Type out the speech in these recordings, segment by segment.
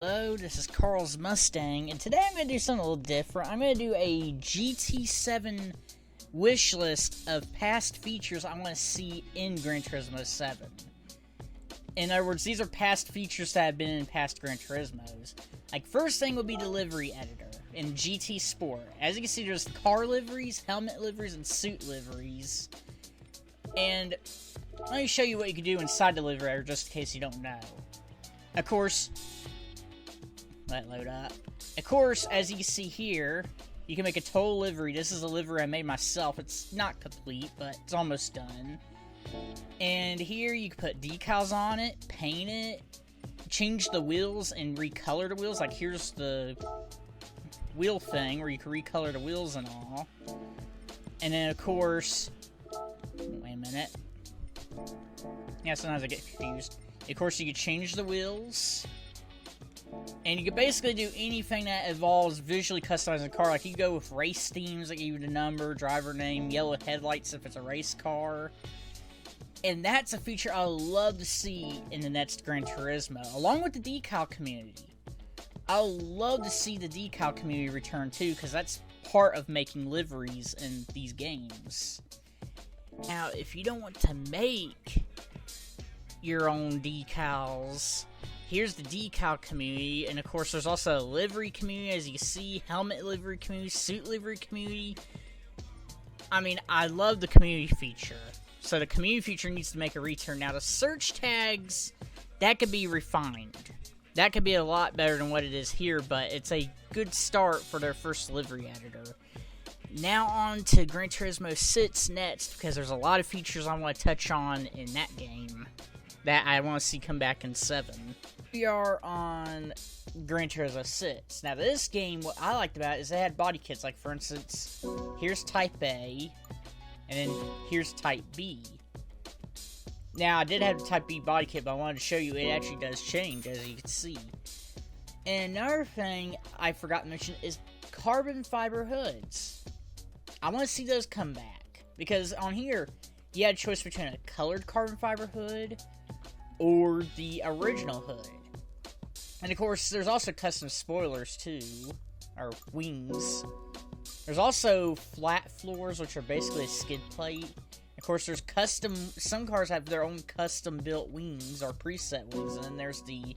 Hello, this is Carl's Mustang, and today I'm going to do something a little different. I'm going to do a GT7 wish list of past features I want to see in Gran Turismo 7. In other words, these are past features that have been in past Gran Turismos. Like, first thing would be the livery editor in GT Sport. As you can see, there's car liveries, helmet liveries, and suit liveries. And let me show you what you can do inside the livery editor, just in case you don't know. Of course, let it load up. Of course, as you can see here, you can make a total livery. This is a livery I made myself. It's not complete, but it's almost done. And here you can put decals on it, paint it, change the wheels and recolor the wheels. Like here's the wheel thing where you can recolor the wheels and all. And then of course, wait a minute. Yeah, sometimes I get confused. Of course, you can change the wheels. And you can basically do anything that involves visually customizing the car. Like, you can go with race themes, like give it a number, driver name, yellow headlights if it's a race car. And that's a feature I would love to see in the next Gran Turismo, along with the decal community. I would love to see the decal community return too, because that's part of making liveries in these games. Now, if you don't want to make your own decals, here's the decal community, and of course there's also a livery community, as you can see, helmet livery community, suit livery community. I mean, I love the community feature. So the community feature needs to make a return. Now the search tags, that could be refined. That could be a lot better than what it is here, but it's a good start for their first livery editor. Now on to Gran Turismo 6 next, because there's a lot of features I want to touch on in that game that I want to see come back in 7. We are on Gran Turismo 6. Now this game, what I liked about it is they had body kits. Like for instance, here's Type A, and then here's Type B. Now I did have the Type B body kit, but I wanted to show you it actually does change, as you can see. And another thing I forgot to mention is carbon fiber hoods. I want to see those come back, because on here you had a choice between a colored carbon fiber hood or the original hood. And of course, there's also custom spoilers too, or wings. There's also flat floors, which are basically a skid plate. Of course, there's some cars have their own custom built wings, or preset wings, and then there's the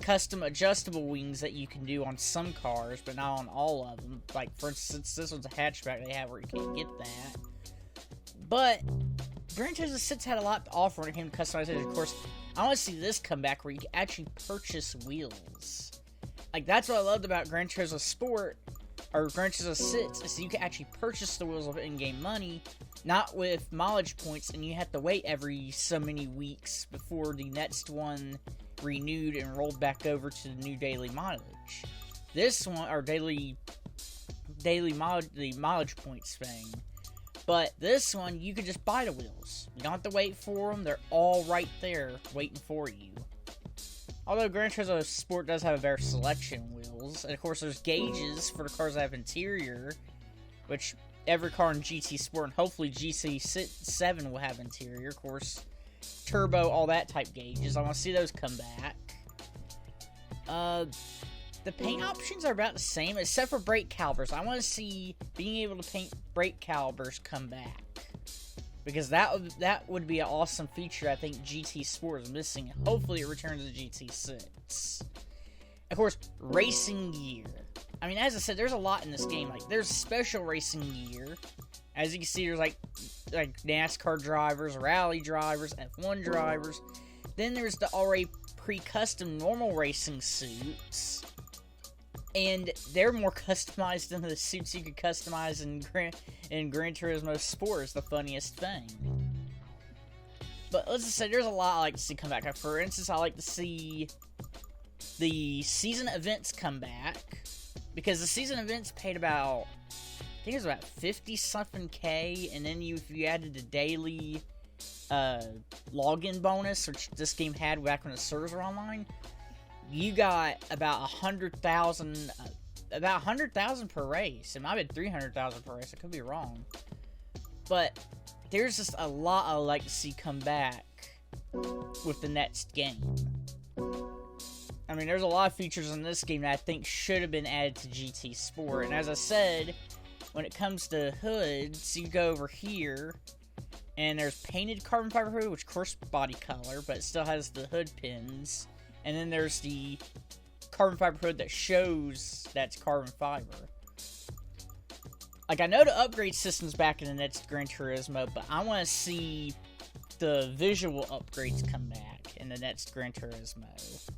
custom adjustable wings that you can do on some cars, but not on all of them. Like, for instance, this one's a hatchback they have where you can't get that. But Gran Turismo 6 had a lot to offer when it came to customization. Of course, I want to see this come back where you can actually purchase wheels. Like, that's what I loved about Gran Turismo Sport, or Gran Turismo 6, is you can actually purchase the wheels with in-game money, not with mileage points, and you have to wait every so many weeks before the next one renewed and rolled back over to the new daily mileage. This one, or daily mileage, the mileage points thing. But this one, you can just buy the wheels. You don't have to wait for them. They're all right there waiting for you. Although Gran Turismo Sport does have a better selection of wheels. And of course, there's gauges for the cars that have interior, which every car in GT Sport and hopefully GT7 will have interior. Of course, turbo, all that type gauges. I want to see those come back. The paint options are about the same, except for brake calipers. I want to see being able to paint brake calipers come back, because that would be an awesome feature I think GT Sport is missing. Hopefully it returns to GT6. Of course, racing gear. I mean, as I said, there's a lot in this game. Like, there's special racing gear. As you can see, there's like NASCAR drivers, rally drivers, F1 drivers. Then there's the already pre-custom normal racing suits. And they're more customized than the suits you could customize in Gran Turismo Sport, is the funniest thing. But let's just say there's a lot I like to see come back. For instance, I like to see the season events come back, because the season events paid about, I think it was about 50-something K, and then if you added the daily login bonus, which this game had back when the servers were online, you got about 100,000, about 100,000 per race. It might have been 300,000 per race. I could be wrong. But there's just a lot I like to see come back with the next game. I mean, there's a lot of features in this game that I think should have been added to GT Sport. And as I said, when it comes to hoods, you go over here, and there's painted carbon fiber hood, which of course body color, but it still has the hood pins. And then there's the carbon fiber hood that shows that's carbon fiber. Like, I know the upgrade system's back in the next Gran Turismo, but I want to see the visual upgrades come back in the next Gran Turismo.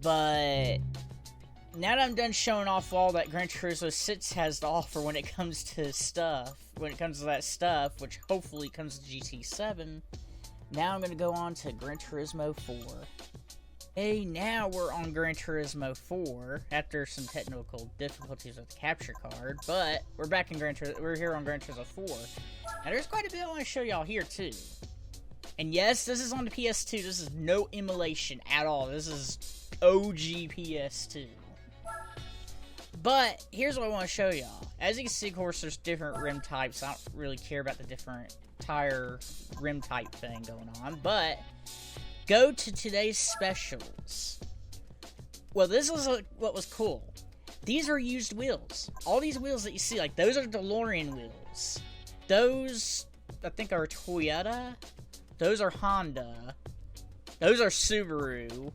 But now that I'm done showing off all that Gran Turismo 6 has to offer when it comes to stuff, that stuff, which hopefully comes to GT7, now I'm going to go on to Gran Turismo 4. Hey, now we're on Gran Turismo 4 after some technical difficulties with the capture card, but we're back in we're here on Gran Turismo 4. Now there's quite a bit I want to show y'all here too. And yes, this is on the PS2. This is no emulation at all. This is OG PS2. But here's what I want to show y'all. As you can see, of course, there's different rim types. I don't really care about the different tire rim type thing going on, but go to today's specials. Well, this was what was cool. These are used wheels. All these wheels that you see, like, those are DeLorean wheels. Those, I think, are Toyota. Those are Honda. Those are Subaru.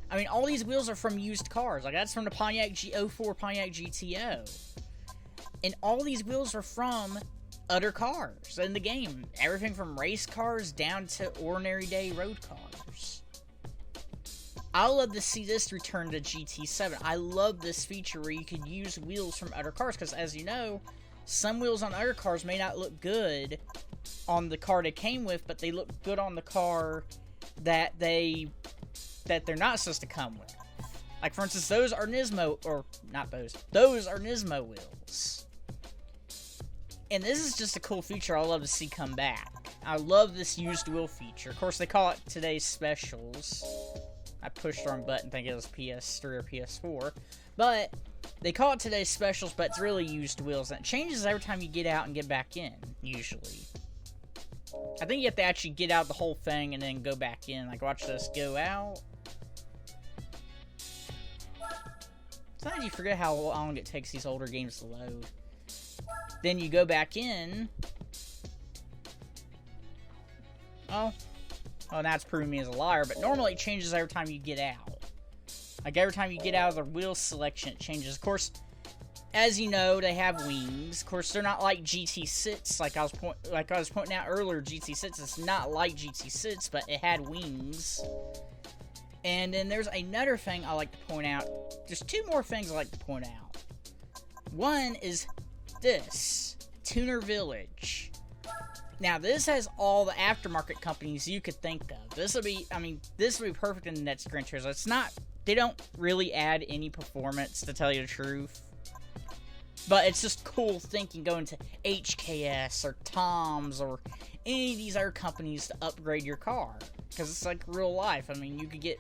I mean, all these wheels are from used cars. Like, that's from the Pontiac 04 Pontiac GTO. And all these wheels are from other cars in the game. Everything from race cars down to ordinary day road cars. I love to see this return to GT7. I love this feature where you can use wheels from other cars, because as you know, some wheels on other cars may not look good on the car they came with, but they look good on the car that they're not supposed to come with. Like, for instance, those are Nismo, or not those are Nismo wheels. And this is just a cool feature I love to see come back. I love this used wheel feature. Of course, they call it today's specials. I pushed the wrong button thinking it was PS3 or PS4. But they call it today's specials, but it's really used wheels. And it changes every time you get out and get back in, usually. I think you have to actually get out the whole thing and then go back in. Like, watch this. Go out. Sometimes you forget how long it takes these older games to load. Then you go back in. Oh, now it's proving me as a liar, but normally it changes every time you get out. Like, every time you get out of the wheel selection, it changes. Of course, as you know, they have wings. Of course, they're not like GT6. Like I was pointing out earlier, GT6 is not like GT6, but it had wings. And then there's another thing I like to point out. There's two more things I like to point out. One is this, Tuner Village. Now, this has all the aftermarket companies you could think of. This will be perfect in the next Gran Turismo. It's not, they don't really add any performance, to tell you the truth. But it's just cool thinking going to HKS or Tom's or any of these other companies to upgrade your car. Because it's like real life. I mean, you could get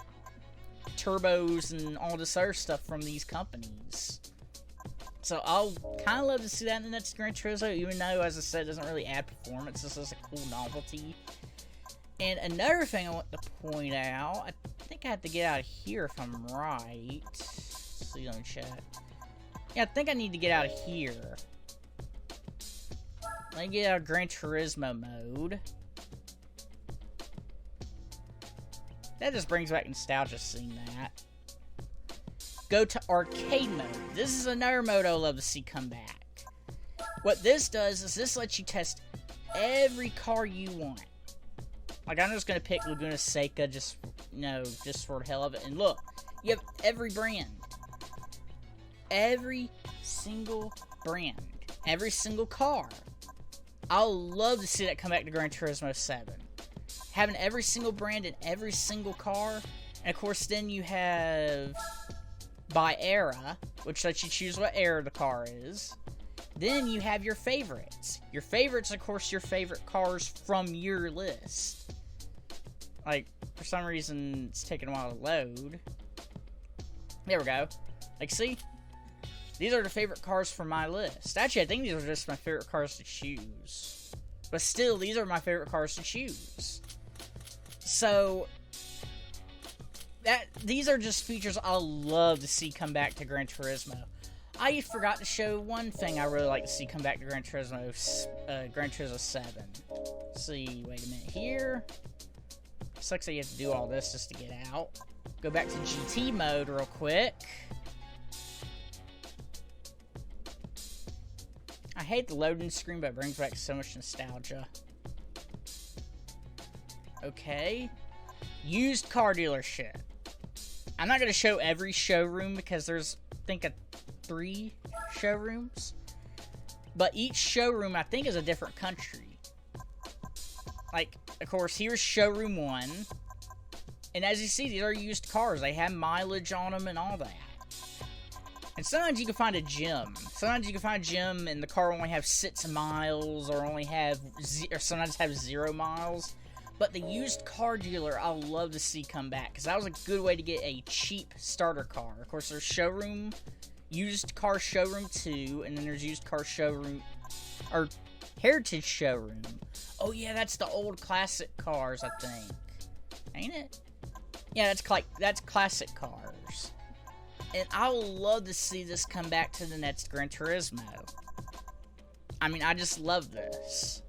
turbos and all this other stuff from these companies. So I'll kind of love to see that in the next Gran Turismo, even though, as I said, it doesn't really add performance. This is a cool novelty. And another thing I want to point out, I think I have to get out of here if I'm right. So you don't check. Yeah, I think I need to get out of here. Let me get out of Gran Turismo mode. That just brings back nostalgia seeing that. Go to arcade mode. This is another mode I love to see come back. What this does is this lets you test every car you want. Like, I'm just going to pick Laguna Seca just for the hell of it. And look, you have every brand. Every single brand. Every single car. I'll love to see that come back to Gran Turismo 7. Having every single brand in every single car. And of course, then you have by era, which lets you choose what era the car is. Then you have your favorites. Your favorites, of course, your favorite cars from your list. Like, for some reason, it's taking a while to load. There we go. Like, see? These are the favorite cars from my list. Actually, I think these are just my favorite cars to choose. But still, these are my favorite cars to choose. So, these are just features I love to see come back to Gran Turismo. I forgot to show one thing I really like to see come back to Gran Turismo 7. Let's see, wait a minute here. Sucks that you have to do all this just to get out. Go back to GT mode real quick. I hate the loading screen, but it brings back so much nostalgia. Okay. Used car dealership. I'm not going to show every showroom because there's, I think, 3 showrooms. But each showroom, I think, is a different country. Like, of course, here's showroom 1. And as you see, these are used cars. They have mileage on them and all that. And sometimes you can find a gem. Sometimes you can find a gem and the car only have 6 miles or only have, or sometimes have 0 miles. But the used car dealer, I'll love to see come back because that was a good way to get a cheap starter car. Of course, there's showroom, used car showroom 2, and then there's used car showroom, or heritage showroom. Oh yeah, that's the old classic cars, I think. Ain't it? Yeah, that's classic cars. And I would love to see this come back to the next Gran Turismo. I mean, I just love this.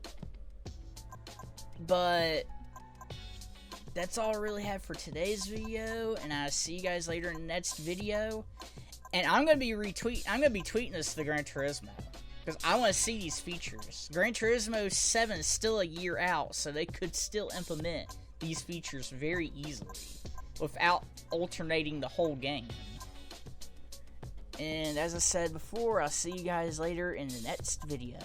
But that's all I really have for today's video, and I'll see you guys later in the next video. And I'm gonna be tweeting this to the Gran Turismo because I want to see these features. Gran Turismo 7 is still a year out, so they could still implement these features very easily without alternating the whole game. And as I said before, I'll see you guys later in the next video.